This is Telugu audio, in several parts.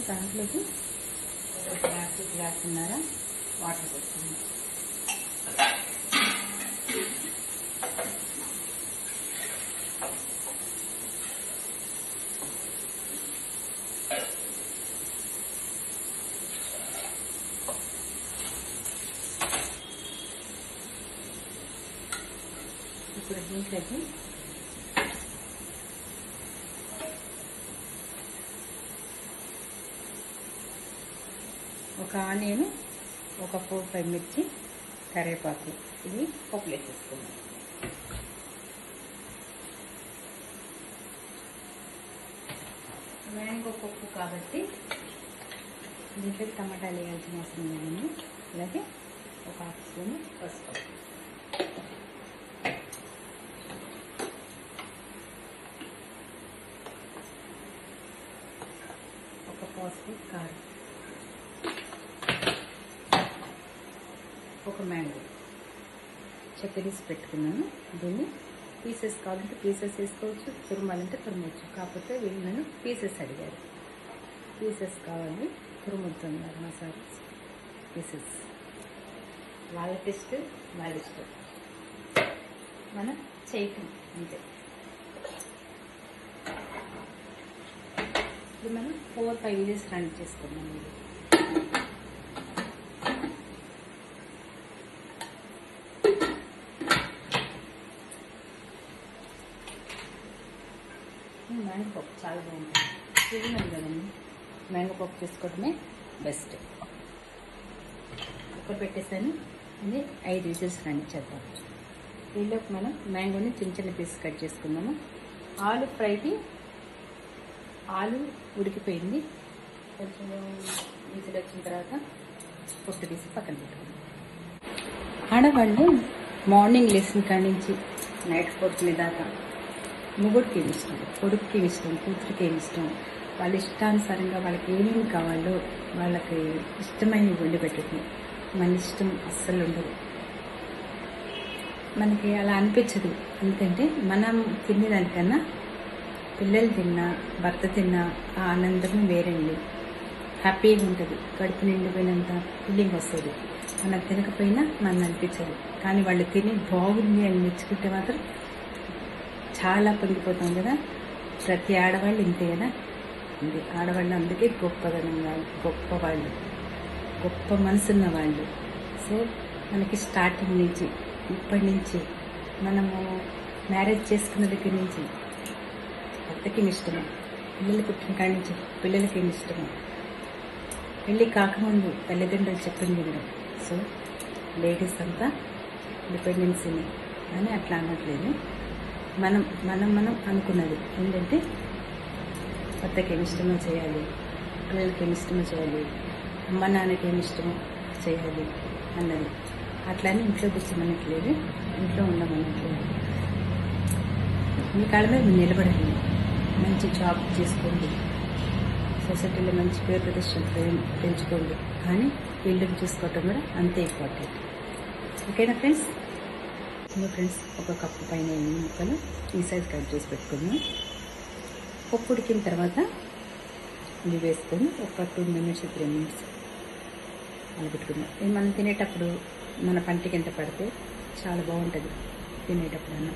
దాంట్లోకి గ్లాసున్నర వాటర్ పోస్తుంది. ఇప్పుడు దీంట్లోకి ఒక ఆనియన్, ఒక 4-5 మిర్చి, కరివేపాకు ఇది పప్పులు వేసేసుకున్నాం. మ్యాంగో పప్పు కాబట్టి దీంట్లో టమాటాలు వేయాల్సిన అవసరం లేదండి. అలాగే ఒక 1/2 స్పూన్ పసుపు, ఒక 1/4 స్పూన్ కారం, ఒక మ్యాంగో చక్కెరేసి పెట్టుకున్నాను. దీన్ని పీసెస్ కావాలంటే పీసెస్ వేసుకోవచ్చు, తురుమాలంటే తురమవచ్చు. కాకపోతే వీళ్ళు నన్ను పీసెస్ అడిగారు. పీసెస్ కావాలి, తురుముతున్నారు మసాలా పీసెస్. వాళ్ళ టేస్ట్ వాళ్ళ ఇష్టం, మనం చేయటం అంతే. ఇది మనం 4-5 విజిల్స్ రన్ చేసుకున్నాం. మ్యాంగో పప్పు చాలా బాగుంటుంది. తిరిగినాం కదండి, మ్యాంగో పప్పు చేసుకోవడమే బెస్ట్. కుక్కర్ పెట్టేసాను. ఇది 5 విజిల్స్ రన్ చేద్దాం. దీనిలోకి మనం మ్యాంగోని చిన్న చిన్న పీస్ కట్ చేసుకుందాము. ఆలు ఫ్రైకి ఆలు ఉడికిపోయింది. కొంచెం విజిల్ వచ్చిన తర్వాత పొట్టు తీసి పక్కన పెట్టుకుందాం. ఆడవాళ్ళు మార్నింగ్ లేచిన కాడి నుంచి నైట్ పడుకునే దాకా మొగుడికి ఏమి ఇష్టం, కొడుకుకి ఏమి ఇష్టం, కూతురికి ఏమి ఇష్టం, వాళ్ళ ఇష్టానుసారంగా వాళ్ళకి ఏమేమి కావాలో వాళ్ళకి ఇష్టమైనవి వండి పెట్టడం. మన ఇష్టం అస్సలు ఉండదు. మనకి అలా అనిపించదు. ఎందుకంటే మనం తినేదానికన్నా పిల్లలు తిన్నా, భర్త తిన్నా ఆ ఆనందం వేరండి. హ్యాపీగా ఉంటుంది. కడుపు నిండిపోయినంత ఫీలింగ్ వస్తుంది. మనం తినకపోయినా మనం అనిపించదు. కానీ వాళ్ళు తిని బాగుంది అని మెచ్చుకుంటే మాత్రం చాలా పొంగిపోతాం కదా. ప్రతి ఆడవాళ్ళు ఇంతే కదా. ఆడవాళ్ళు అందుకే గొప్పదనంగా గొప్పవాళ్ళు, గొప్ప మనసున్న వాళ్ళు. సో మనకి స్టార్టింగ్ నుంచి ఇప్పటి నుంచి మనము మ్యారేజ్ చేసుకున్న దగ్గర నుంచి భర్తకి ఏమి ఇష్టమో, పిల్లలు పుట్టిన కాడి నుంచి పిల్లలకి ఏమి ఇష్టమో, పెళ్ళి కాకముందు తల్లిదండ్రులు చెప్పింది వినడం. సో లేడీస్ అంతా డిపెండెన్సీని అని అట్లా అనట్లేదు. మనం మనం మనం అనుకున్నది ఏంటంటే భర్తకి ఏమి ఇష్టమో చేయాలి, పిల్లలకి ఏమి ఇష్టమో చేయాలి, అమ్మ నాన్నకి ఏమి ఇష్టమో చేయాలి అన్నది. అట్లానే ఇంట్లో కూర్చోమనట్లేదు, ఇంట్లో ఉండమనట్లేదు. మీ కాళ్ళ మీద మీరు నిలబడండి, మంచి జాబ్ చేసుకోండి, సొసైటీలో మంచి పేరు ప్రతిష్టలు పెంచుకోండి. కానీ వీళ్ళని చూసుకోవటం కూడా అంతే ఇంపార్టెంట్. ఓకేనా ఫ్రెండ్స్? ఫ్రెండ్స్, ఒక కప్పు పైన 8 ముక్కలు ఈ సైజ్ కట్ చేసి పెట్టుకున్నాం. పప్పు ఉడికిన తర్వాత ఇది వేసుకొని ఒక 2 మినిట్స్ 3 మినిట్స్ అలా పెట్టుకుందాం. ఇది మనం తినేటప్పుడు మన పంటికి ఎంత పడితే చాలా బాగుంటుంది తినేటప్పుడు అన్న.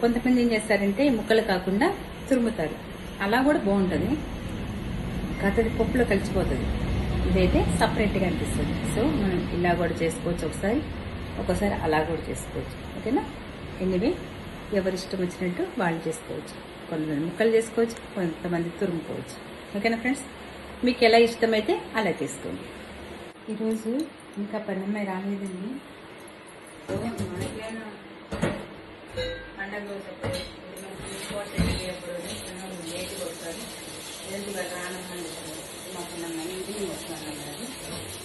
కొంతమంది ఏం చేస్తారంటే ముక్కలు కాకుండా తురుముతారు, అలా కూడా బాగుంటుంది. కాకపోతే పప్పులో కలిసిపోతుంది. ఇదైతే సపరేట్గా అనిపిస్తుంది. సో మనం ఇలా కూడా చేసుకోవచ్చు, ఒక్కోసారి అలా కూడా చేసుకోవచ్చు. ఓకేనా? ఎనివే ఎవరి ఇష్టం వచ్చినట్టు వాళ్ళు చేసుకోవచ్చు. కొంతమంది ముక్కలు చేసుకోవచ్చు, కొంతమంది తురుముకోవచ్చు. ఓకేనా ఫ్రెండ్స్? మీకు ఎలా ఇష్టమైతే అలా చేసుకోండి. ఈరోజు ఇంకా పన్నమ్మాయి రాలేదండి. పండగ రోజు లేట్గా వస్తారు. లేట్గా రానమ్మని మా పన్నమ్మాయి ఈవినింగ్ వస్తున్నారన్నారు.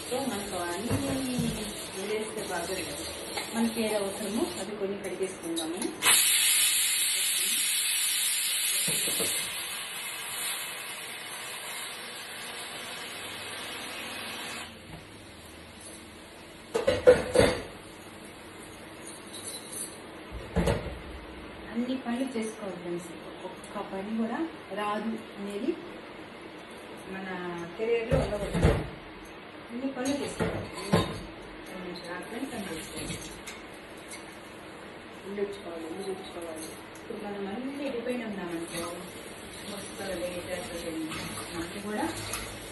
సో మనకు అన్ని వదిలేస్తే బాగోదు. మనకి ఏది అవసరమో అది కొన్ని కడిగేసుకుందాము. అన్ని పనులు చేసుకోవాలి ఫ్రెండ్స్. ఒక్క పని కూడా రాదు అనేది మన కెరీర్లో ఉండకూడదు. ఇన్ని పనులు చేసుకోవాలి. రాత్రి పని చేసుకోవాలి. ఇల్లు ఉచ్చుకోవాలి. ఇప్పుడు మనం అన్నీ ఎడిపోయిన ఉన్నామనుకో, మొత్తం లేటర్ మనకి కూడా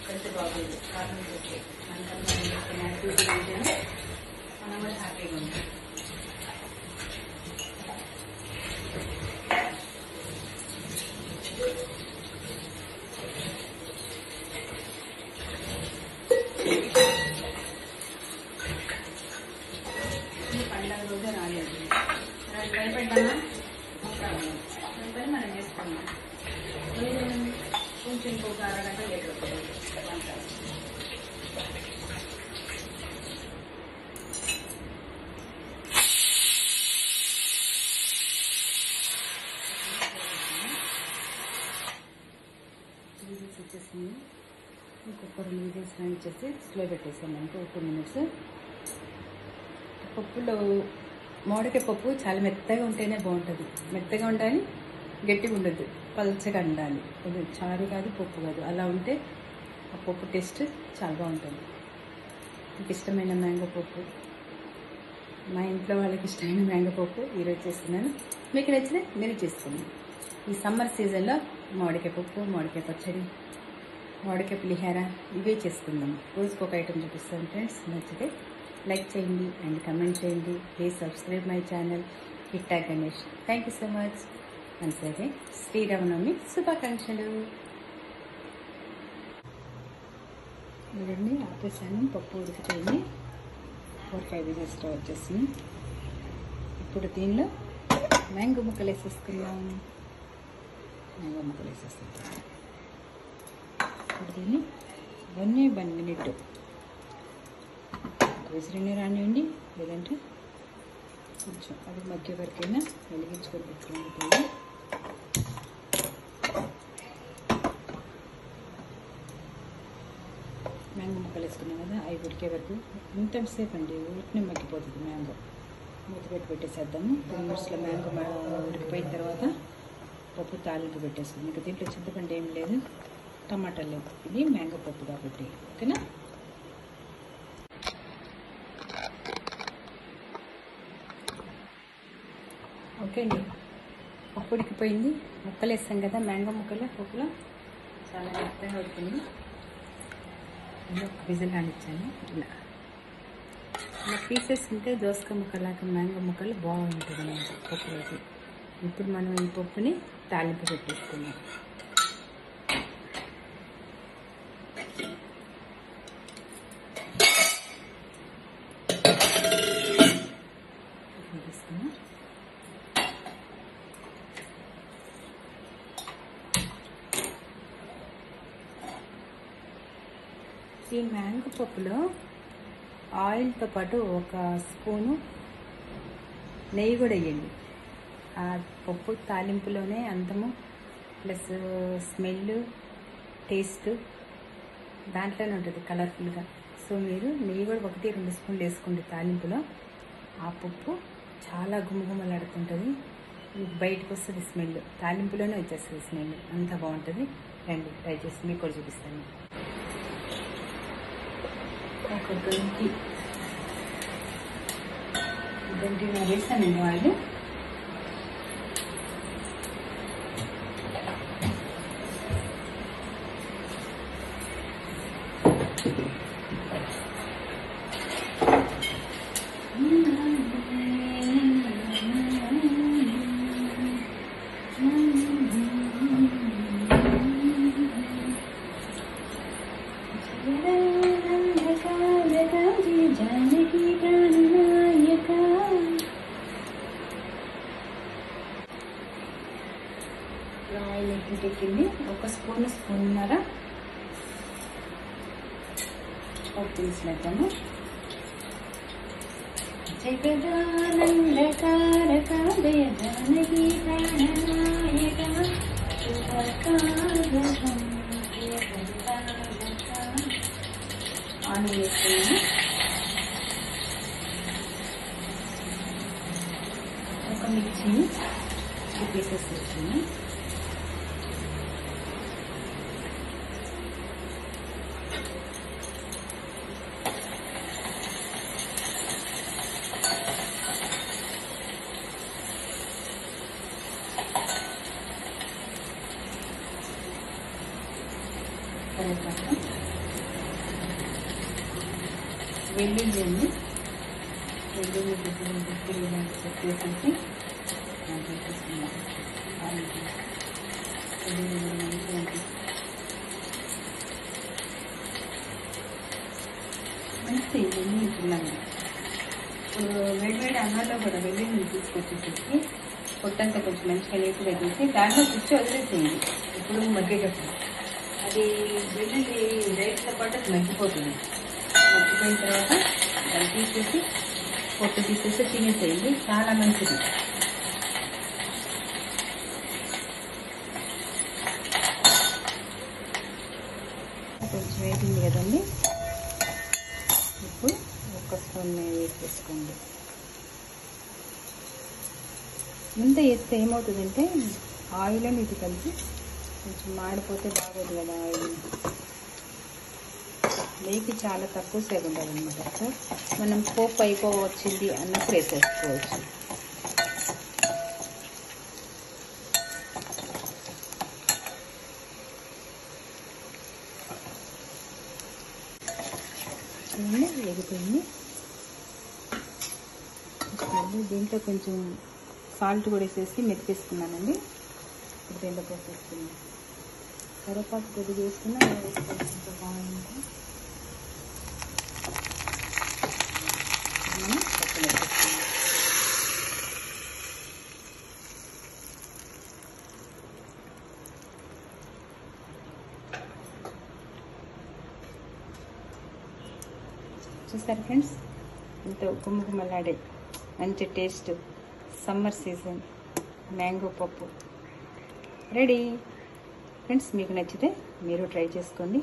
హెల్త్ బాగోదు. కారణం వచ్చే మనం యాక్టివిటీ ఉంటేనే మనం కూడా హ్యాపీగా ఉంటాం. పండుగ రోజే రాలేదు, భయపడ్డామా దాని పని మనం చేసుకున్నాం. కొంచెం ఇంకొక అరగంట లేట్ అవుతుంది. వీడియోస్ వచ్చేసింది. ఇంకొక 2 వీడియోస్ రన్ చేసి స్లో పెట్టేసాను అనుకో 2 మినిట్స్. పప్పులో మామిడికాయ పప్పు చాలా మెత్తగా ఉంటేనే బాగుంటుంది. మెత్తగా ఉండాలి, గట్టిగా ఉండద్దు, పల్చగా ఉండాలి. అది చారు కాదు, పప్పు కాదు. అలా ఉంటే ఆ పప్పు టేస్ట్ చాలా బాగుంటుంది. మీకు ఇష్టమైన మ్యాంగో పప్పు, మా ఇంట్లో వాళ్ళకి ఇష్టమైన మ్యాంగో పప్పు ఈరోజు చేస్తున్నాను. మీకు నచ్చితే మీరు చేసుకోండి. ఈ సమ్మర్ సీజన్లో మామిడికాయ పప్పు, మామిడికాయ పచ్చడి, మామిడికాయ పులిహోర ఇవే చేసుకుందాం. రోజుకు ఒక ఐటెం చూపిస్తాను ఫ్రెండ్స్. నచ్చితే లైక్ చేయండి అండ్ కమెంట్ చేయండి. ప్లీజ్ సబ్స్క్రైబ్ మై ఛానల్ హిట్టా Ganesh. Thank you so much. అంతే శ్రీరామనవమి శుభాకాంక్షలు. ఇవన్నీ ఆపేసాను. పప్పు ఉడికిపోయింది. 4-5 విజిల్స్ వచ్చేసింది. ఇప్పుడు దీనిలో మ్యాంగో ముక్కలు వేసేసుకుందాం. మ్యాంగో ముక్కలు వేసేసుకుంటాం. ఇప్పుడు దీన్ని 1 మినిట్ విసిరిని రానివ్వండి, లేదంటే కొంచెం అది మధ్య వరకైనా వెలిగించుకొని పెట్టుకుంటుంది. మ్యాంగో ముక్కలు వేసుకున్నాం కదా, అవి ఉడికే వరకు ఇంతసేపు అండి ఉడికినే మగ్గిపోతుంది. మ్యాంగో మూత పెట్టేసేద్దాము. 2 మినిట్స్లో మ్యాంగో ఉడికిపోయిన తర్వాత పప్పు తాలింపు పెట్టేసుకుందాం. ఇంకా దీంట్లో చింతపండు ఏం లేదు, టమాటాలు లేదు. ఇది మ్యాంగో పప్పు కాబట్టి ఓకేనా. ఓకే అండి, పప్పు ఉడికిపోయింది. ముక్కలు వేస్తాం కదా, మ్యాంగో ముక్కలు పప్పులో చాలా మెత్తగా ఉడికింది. ఒక విజిల్ రానిచ్చాను. ఇలా పీసెస్ ఉంటే దోసకాయ ముక్కలాగా మ్యాంగో ముక్కలు బాగుంటుంది అన్నమాట పప్పులోకి. ఇప్పుడు మనం ఈ పప్పుని తాలింపు పెట్టేసుకున్నాం. ఈ మ్యాంగో పప్పులో ఆయిల్తో పాటు 1 స్పూను నెయ్యి కూడా వేయండి. ఆ పప్పు తాలింపులోనే అందము ప్లస్ స్మెల్, టేస్ట్ దాంట్లోనే ఉంటుంది కలర్ఫుల్గా. సో మీరు నెయ్యి కూడా 1-2 స్పూన్లు వేసుకోండి తాలింపులో. ఆ పప్పు చాలా గుమగుమలాడుతుంటుంది. మీకు బయటకు వస్తుంది స్మెల్, తాలింపులోనే వచ్చేస్తుంది స్మెల్. అంత బాగుంటుంది. రండి ట్రై చేసి మీకు కూడా చూపిస్తాను. ఒక గంటి వేసాను నేను ఆయిల్. ఆయిల్ ఎక్కింది. 1 స్పూన్నర పప్పు తీసినట్టాము. జగదానందకారక జయ జానకి ప్రాణనాయక ఆయిల్ వేసుకుని ఒక మిర్చిని పీసెస్ వేసుకుని మొత్తం వెల్లుల్లి అండి, వెల్లుల్లి పెట్టేసి తీసుకున్నాం. వెల్లుల్లి మంచి వెల్లుల్లి తిన్నాను. ఇప్పుడు వేడివేడి అన్నంలో కూడా వెల్లుల్లిని తీసుకొచ్చేసి పొట్టంతా కొంచెం మంచిగా నీట్గా తీసి దాంట్లో కూర్చో వదిలేసేయండి. ఇప్పుడు మగ్గేటప్పుడు అది వెల్లుల్లి రేట్తో పాటు అది మగ్గిపోతుంది. మగ్గిపోయిన తర్వాత దాన్ని తీసేసి పొట్టు తీసేసి తినేసేయండి, చాలా మంచిది. కొంచెం వేసింది కదండి, ఇప్పుడు ఒక స్పూన్ వేసేసుకోండి. ముందే వేస్తే ఏమవుతుందంటే ఆయిల్ ఇది కలిసి కొంచెం మాడిపోతే బాగోదు కదా. ఆయిల్ నెయ్యికి చాలా తక్కువ సేపు ఉంటుంది అనమాట. సో మనం పోపు అయిపోవచ్చింది అన్నప్పుడు వేసేసుకోవచ్చు. వేగిపోయింది. దీంట్లో కొంచెం సాల్ట్ కూడా వేసేసి మెతికేసుకున్నానండి. ఇప్పుడు దీంట్లో పోసేసుకున్నాను. కరివేపాకు కొద్దిగా వేసుకున్నా వేసుకోవచ్చు, బాగుంటుంది. మనం పక్కన వేసుకున్నాం. చూసారు ఫ్రెండ్స్, ఎంతో గుమ్మగుమ్మలాడే మంచి టేస్ట్ సమ్మర్ సీజన్ మ్యాంగో పప్పు రెడీ. ఫ్రెండ్స్, మీకు నచ్చితే మీరు ట్రై చేసుకోండి.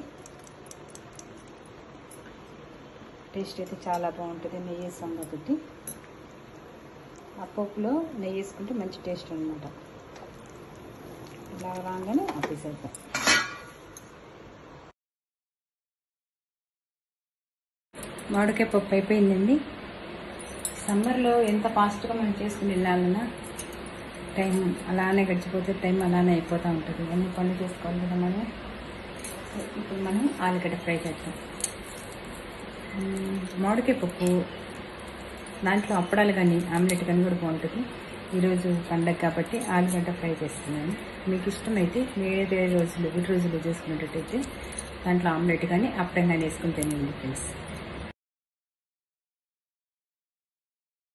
టేస్ట్ అయితే చాలా బాగుంటుంది. నెయ్యి వేసాం కాబట్టి ఆ పప్పులో నెయ్యి వేసుకుంటే మంచి టేస్ట్ అనమాట. ఇలా రాగానే ఆపేసేద్దాం. మామిడికాయ పప్పు అయిపోయిందండి. సమ్మర్లో ఎంత ఫాస్ట్గా మనం చేసుకుని వెళ్ళాలన్నా టైం అలానే గడిచిపోతే టైం అలానే అయిపోతూ ఉంటుంది. అన్ని పనులు చేసుకోవాలి కదా మనం. ఇప్పుడు మనం ఆలుగడ్డ ఫ్రై చేద్దాం. మామిడికాయ పప్పు దాంట్లో అప్పడాలు కానీ ఆమ్లెట్ కానీ కూడా బాగుంటుంది. ఈరోజు పండగ కాబట్టి ఆలుగడ్డ ఫ్రై చేస్తున్నాను. మీకు ఇష్టమైతే వేరే రోజులు చేసుకునేటట్టయితే దాంట్లో ఆమ్లెట్ కానీ అప్పడం కానీ వేసుకుని తినండి ఫ్రెండ్స్.